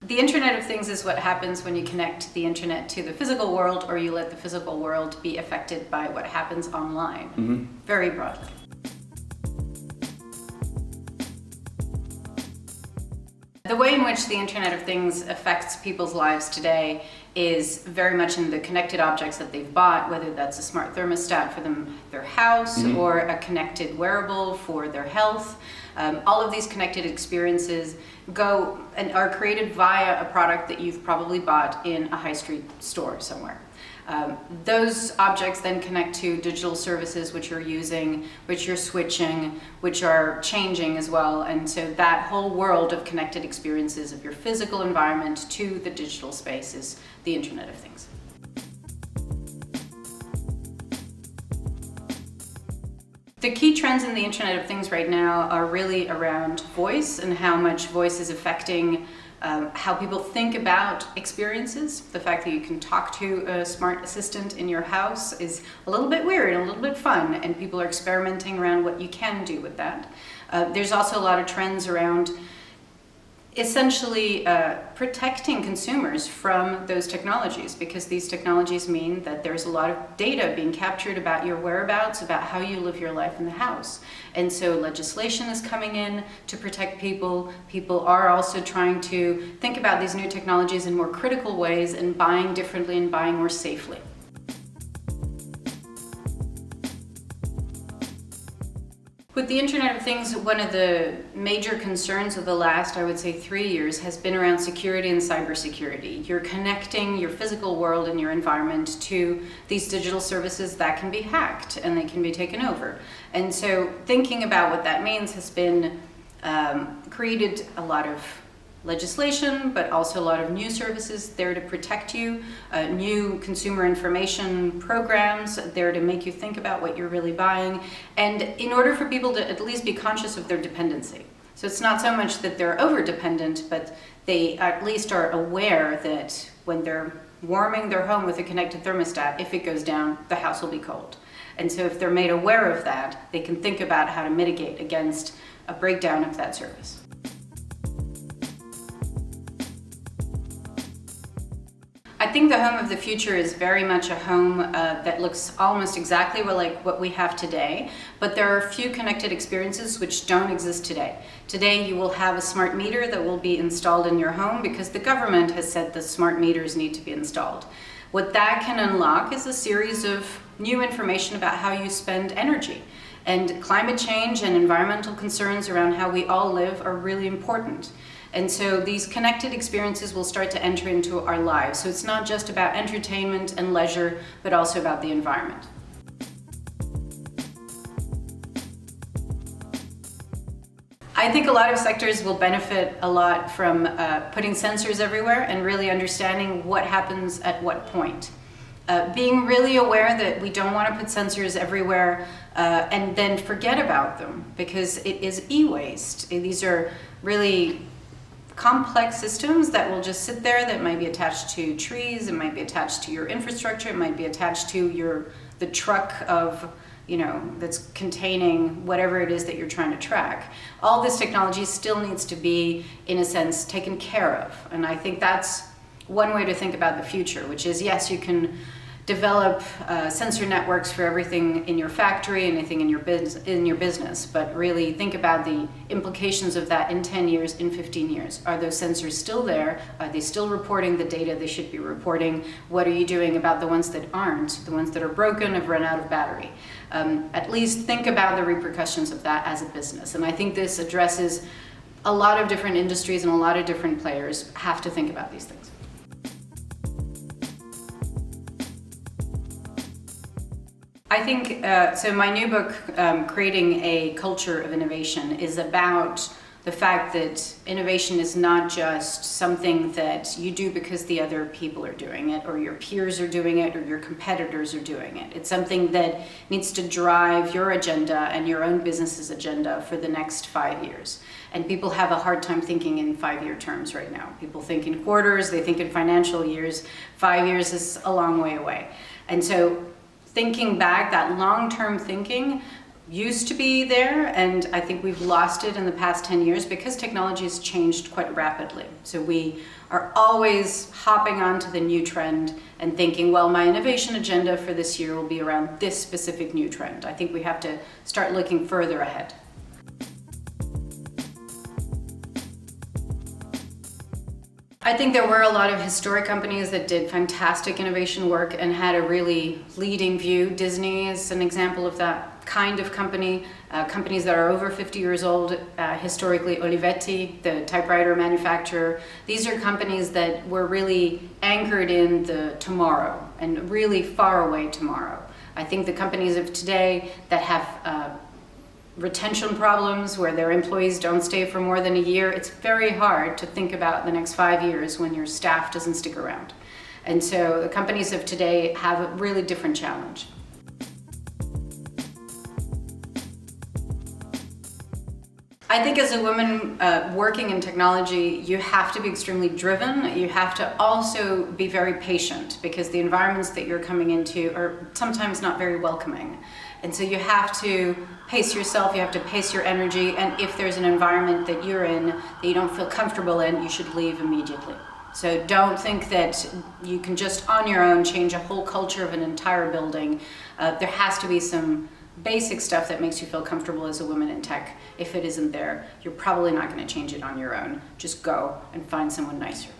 The Internet of Things is what happens when you connect the internet to the physical world, or you let the physical world be affected by what happens online, very broadly. The way in which the Internet of Things affects people's lives today is very much in the connected objects that they've bought, whether that's a smart thermostat for their house or a connected wearable for their health. All of these connected experiences go and are created via a product that you've probably bought in a high street store somewhere. Those objects then connect to digital services which you're using, which you're switching, which are changing as well. And so that whole world of connected experiences of your physical environment to the digital space is the Internet of Things. The key trends in the Internet of Things right now are really around voice and how much voice is affecting how people think about experiences. The fact that you can talk to a smart assistant in your house is a little bit weird and a little bit fun, and people are experimenting around what you can do with that. There's also a lot of trends around essentially protecting consumers from those technologies, because these technologies mean that there's a lot of data being captured about your whereabouts, about how you live your life in the house. And so legislation is coming in to protect people. People are also trying to think about these new technologies in more critical ways and buying differently and buying more safely. With the Internet of Things, one of the major concerns of the last, I would say, 3 years has been around security and cybersecurity. You're connecting your physical world and your environment to these digital services that can be hacked and they can be taken over. And so thinking about what that means has been created a lot of legislation, but also a lot of new services there to protect you, new consumer information programs there to make you think about what you're really buying, and in order for people to at least be conscious of their dependency. So it's not so much that they're over-dependent, but they at least are aware that when they're warming their home with a connected thermostat, if it goes down, the house will be cold. And so if they're made aware of that, they can think about how to mitigate against a breakdown of that service. I think the home of the future is very much a home that looks almost exactly like what we have today, but there are a few connected experiences which don't exist today. Today you will have a smart meter that will be installed in your home because the government has said that smart meters need to be installed. What that can unlock is a series of new information about how you spend energy. And climate change and environmental concerns around how we all live are really important. And so these connected experiences will start to enter into our lives. So it's not just about entertainment and leisure, but also about the environment. I think a lot of sectors will benefit a lot from putting sensors everywhere and really understanding what happens at what point. Being really aware that we don't want to put sensors everywhere and then forget about them, because it is e-waste. These are really complex systems that will just sit there, that might be attached to trees, it might be attached to your infrastructure, it might be attached to the truck of, that's containing whatever it is that you're trying to track. All this technology still needs to be, in a sense, taken care of. And I think that's one way to think about the future, which is, yes, you can develop sensor networks for everything in your factory, anything in your business, but really think about the implications of that in 10 years, in 15 years. Are those sensors still there? Are they still reporting the data they should be reporting? What are you doing about the ones that aren't, the ones that are broken, have run out of battery? At least think about the repercussions of that as a business. And I think this addresses a lot of different industries, and a lot of different players have to think about these things. I think, so my new book, Creating a Culture of Innovation, is about the fact that innovation is not just something that you do because the other people are doing it, or your peers are doing it, or your competitors are doing it. It's something that needs to drive your agenda and your own business's agenda for the next 5 years. And people have a hard time thinking in 5-year terms right now. People think in quarters, they think in financial years. 5 years is a long way away. And so thinking back, that long-term thinking used to be there, and I think we've lost it in the past 10 years because technology has changed quite rapidly. So we are always hopping onto the new trend and thinking, well, my innovation agenda for this year will be around this specific new trend. I think we have to start looking further ahead. I think there were a lot of historic companies that did fantastic innovation work and had a really leading view. Disney is an example of that kind of company. Companies that are over 50 years old, historically Olivetti, the typewriter manufacturer. These are companies that were really anchored in the tomorrow and really far away tomorrow. I think the companies of today that have retention problems where their employees don't stay for more than a year, it's very hard to think about the next 5 years when your staff doesn't stick around. And so the companies of today have a really different challenge. I think as a woman working in technology, you have to be extremely driven. You have to also be very patient because the environments that you're coming into are sometimes not very welcoming. And so you have to pace yourself, you have to pace your energy, and if there's an environment that you're in that you don't feel comfortable in, you should leave immediately. So don't think that you can just on your own change a whole culture of an entire building. There has to be some basic stuff that makes you feel comfortable as a woman in tech. If it isn't there, you're probably not going to change it on your own. Just go and find someone nicer.